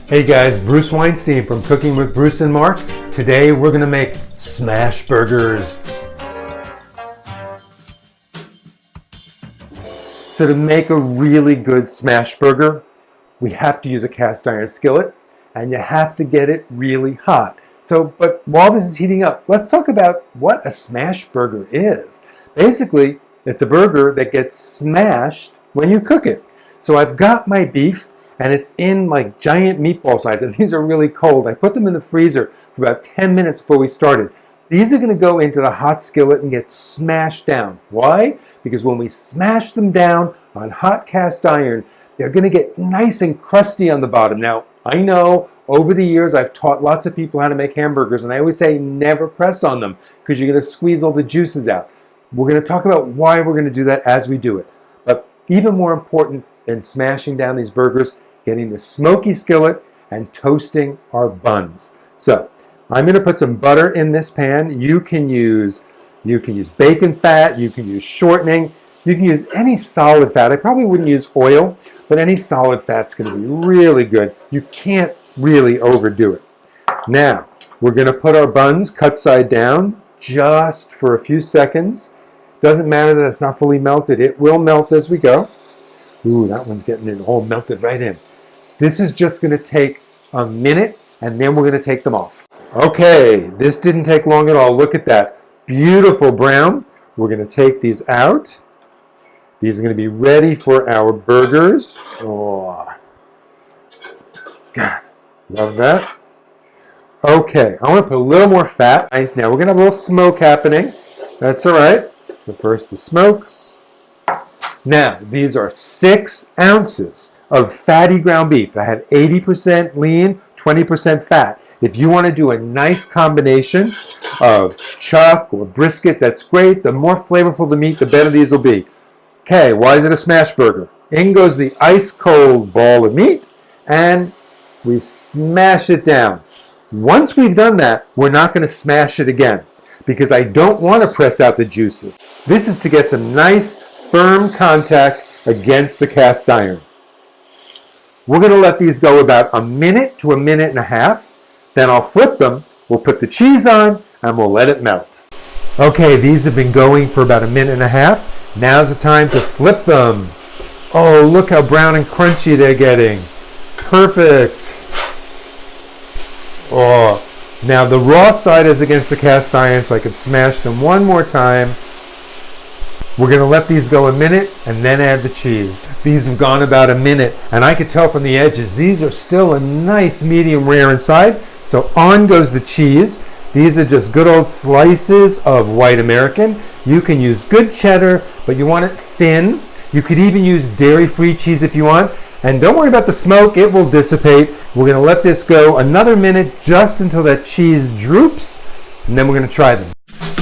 Hey guys, Bruce Weinstein from Cooking with Bruce and Mark. Today we're going to make smash burgers. So to make a really good smash burger, we have to use a cast iron skillet and you have to get it really hot. But while this is heating up, let's talk about what a smash burger is. Basically, it's a burger that gets smashed when you cook it. So I've got my beef and it's in like giant meatball size, and these are really cold. I put them in the freezer for about 10 minutes before we started. These are going to go into the hot skillet and get smashed down. Why? Because when we smash them down on hot cast iron, they're going to get nice and crusty on the bottom. Now, I know over the years I've taught lots of people how to make hamburgers, and I always say never press on them because you're going to squeeze all the juices out. We're going to talk about why we're going to do that as we do it. But even more important than smashing down these burgers, getting the smoky skillet and toasting our buns. So I'm going to put some butter in this pan. You can use bacon fat, you can use shortening, you can use any solid fat. I probably wouldn't use oil, but any solid fat's going to be really good. You can't really overdo it. Now, we're going to put our buns cut side down just for a few seconds. Doesn't matter that it's not fully melted. It will melt as we go. Ooh, that one's getting it all melted right in. This is just going to take a minute, and then we're going to take them off. Okay, this didn't take long at all. Look at that. Beautiful brown. We're going to take these out. These are going to be ready for our burgers. Oh, God, love that. Okay, I want to put a little more fat. Nice. Now we're going to have a little smoke happening. That's all right. So first the smoke. Now, these are 6 ounces of fatty ground beef. I have 80% lean, 20% fat. If you want to do a nice combination of chuck or brisket, that's great. The more flavorful the meat, the better these will be. Okay, why is it a smash burger? In goes the ice cold ball of meat, and we smash it down. Once we've done that, we're not going to smash it again because I don't want to press out the juices. This is to get some nice firm contact against the cast iron. We're going to let these go about a minute to a minute and a half. Then I'll flip them, we'll put the cheese on, and we'll let it melt. Okay, these have been going for about a minute and a half. Now's the time to flip them. Oh, look how brown and crunchy they're getting. Perfect. Oh, now the raw side is against the cast iron, so I can smash them one more time. We're going to let these go a minute and then add the cheese. These have gone about a minute, and I can tell from the edges, these are still a nice medium rare inside. So on goes the cheese. These are just good old slices of white American. You can use good cheddar, but you want it thin. You could even use dairy-free cheese if you want. And don't worry about the smoke, it will dissipate. We're going to let this go another minute just until that cheese droops, and then we're going to try them.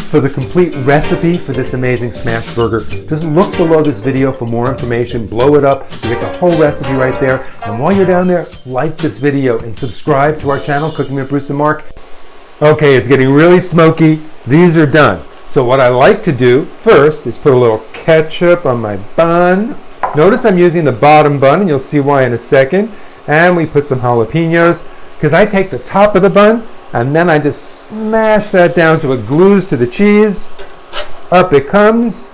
For the complete recipe for this amazing smash burger, just look below this video for more information. Blow it up. You get the whole recipe right there. And while you're down there, like this video and subscribe to our channel, Cooking with Bruce and Mark. Okay, it's getting really smoky. These are done. So what I like to do first is put a little ketchup on my bun. Notice I'm using the bottom bun, and you'll see why in a second. And we put some jalapenos, because I take the top of the bun and then I just smash that down so it glues to the cheese. Up it comes.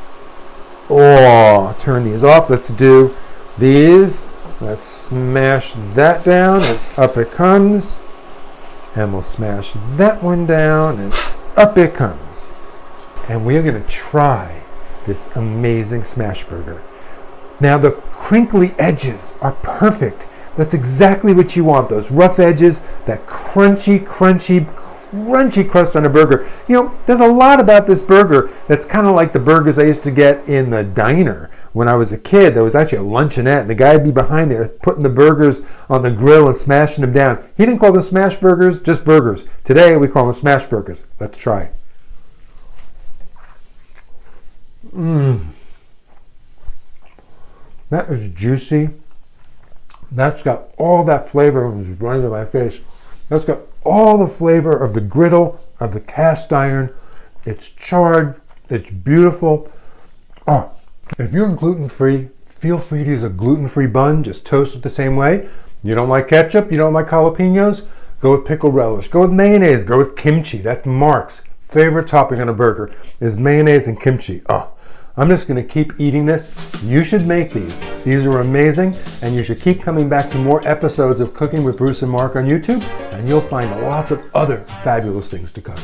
Oh, turn these off. Let's do these. Let's smash that down and up it comes. And we'll smash that one down and up it comes. And we are going to try this amazing smash burger. Now the crinkly edges are perfect. That's exactly what you want, those rough edges, that crunchy crust on a burger. You know, there's a lot about this burger that's kind of like the burgers I used to get in the diner. When I was a kid, there was actually a luncheonette, and the guy would be behind there putting the burgers on the grill and smashing them down. He didn't call them smash burgers, just burgers. Today, we call them smash burgers. Let's try. That is juicy. That's got all that flavor. It was running to my face. That's got all the flavor of the griddle, of the cast iron. It's charred. It's beautiful. Oh, if you're gluten-free, feel free to use a gluten-free bun. Just toast it the same way. You don't like ketchup? You don't like jalapenos? Go with pickle relish. Go with mayonnaise. Go with kimchi. That's Mark's favorite topping on a burger is mayonnaise and kimchi. Oh, I'm just going to keep eating this. You should make these. These are amazing, and you should keep coming back to more episodes of Cooking with Bruce and Mark on YouTube, and you'll find lots of other fabulous things to cook.